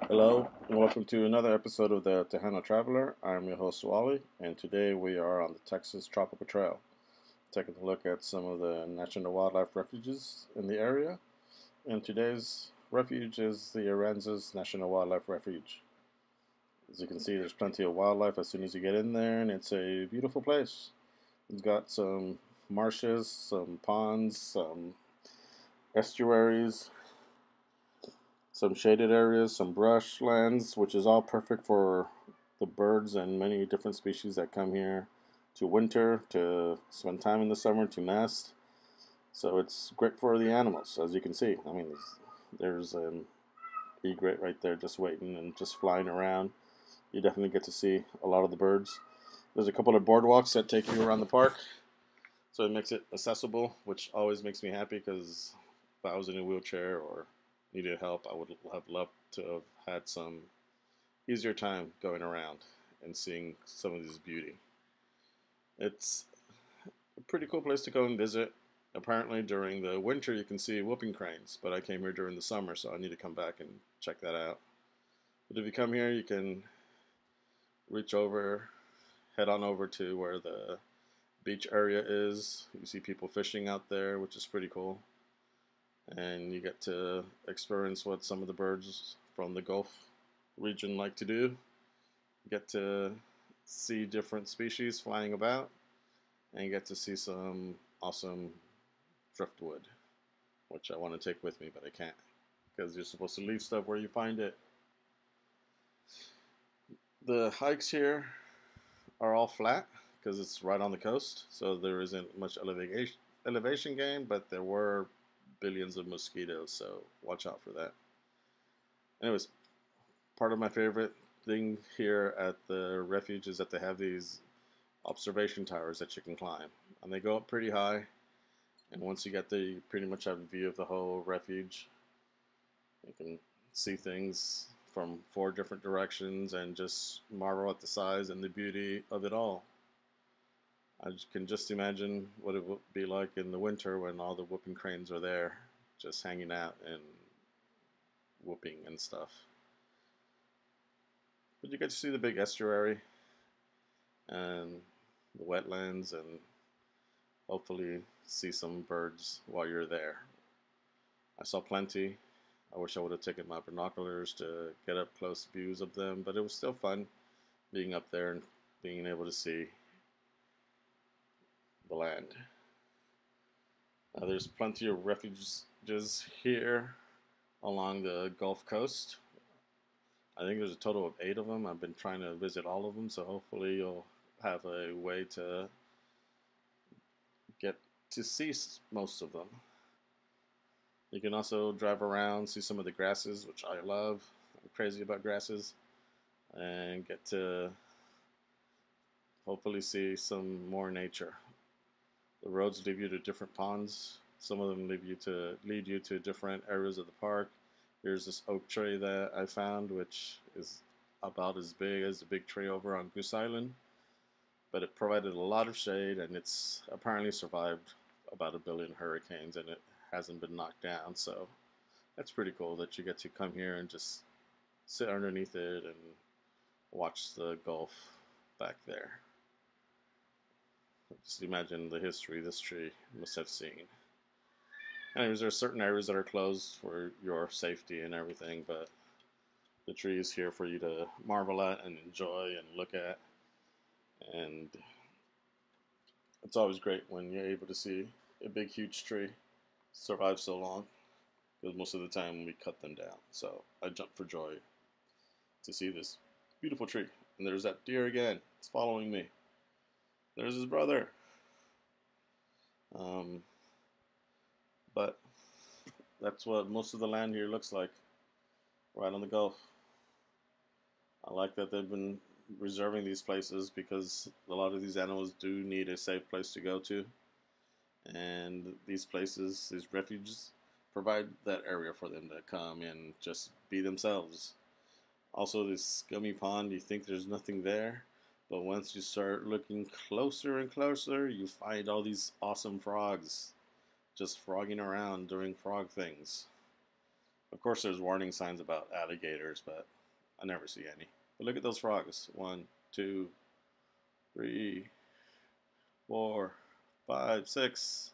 Hello, and welcome to another episode of the Tejano Traveler. I'm your host, Wally, and today we are on the Texas Tropical Trail, taking a look at some of the national wildlife refuges in the area. And today's refuge is the Aransas National Wildlife Refuge. As you can see, there's plenty of wildlife as soon as you get in there, and it's a beautiful place. It's got some marshes, some ponds, some estuaries, some shaded areas, some brush lands, which is all perfect for the birds and many different species that come here to winter, to spend time in the summer, to nest. So it's great for the animals, as you can see. I mean, there's an egret right there just waiting and just flying around. You definitely get to see a lot of the birds. There's a couple of boardwalks that take you around the park, so it makes it accessible, which always makes me happy because if I was in a wheelchair or needed help, I would have loved to have had some easier time going around and seeing some of this beauty. It's a pretty cool place to go and visit. Apparently during the winter you can see whooping cranes, but I came here during the summer, so I need to come back and check that out. But if you come here, you can reach over, head on over to where the beach area is. You see people fishing out there, which is pretty cool. And you get to experience what some of the birds from the Gulf region like to do. You get to see different species flying about, and you get to see some awesome driftwood, which I want to take with me, but I can't because you're supposed to leave stuff where you find it. The hikes here are all flat because it's right on the coast, so there isn't much elevation gain, but there were billions of mosquitoes, so watch out for that. Anyways, part of my favorite thing here at the refuge is that they have these observation towers that you can climb, and they go up pretty high, and once you get there you pretty much have a view of the whole refuge. You can see things from 4 different directions and just marvel at the size and the beauty of it all. I can just imagine what it would be like in the winter when all the whooping cranes are there, just hanging out and whooping and stuff. But you get to see the big estuary and the wetlands and hopefully see some birds while you're there. I saw plenty. I wish I would have taken my binoculars to get up close views of them, but it was still fun being up there and being able to see the land. There's plenty of refuges here along the Gulf Coast. I think there's a total of 8 of them. I've been trying to visit all of them, so hopefully you'll have a way to get to see most of them. You can also drive around, see some of the grasses, which I love. I'm crazy about grasses, and get to hopefully see some more nature. The roads lead you to different ponds. Some of them lead you to different areas of the park. Here's this oak tree that I found, which is about as big as the big tree over on Goose Island. But it provided a lot of shade, and it's apparently survived about 1 billion hurricanes, and it hasn't been knocked down. So that's pretty cool that you get to come here and just sit underneath it and watch the Gulf back there. Just imagine the history this tree must have seen. Anyways, there are certain areas that are closed for your safety and everything, but the tree is here for you to marvel at and enjoy and look at. And it's always great when you're able to see a big, huge tree survive so long, because most of the time we cut them down. So I jump for joy to see this beautiful tree. And there's that deer again. It's following me. There's his brother. But that's what most of the land here looks like, right on the Gulf. I like that they've been reserving these places because a lot of these animals do need a safe place to go to. And these places, these refuges, provide that area for them to come and just be themselves. Also, this scummy pond, you think there's nothing there, but once you start looking closer and closer, you find all these awesome frogs just frogging around doing frog things. Of course, there's warning signs about alligators, but I never see any. But look at those frogs. 1, 2, 3, 4, 5, 6,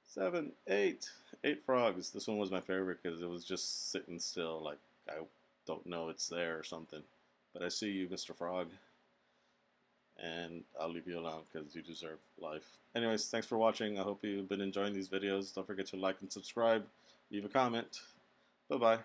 7, 8. 8 frogs. This one was my favorite because it was just sitting still, like I don't know it's there or something. But I see you, Mr. Frog, and I'll leave you alone because you deserve life. Anyways, thanks for watching. I hope you've been enjoying these videos. Don't forget to like and subscribe. Leave a comment. Bye-bye.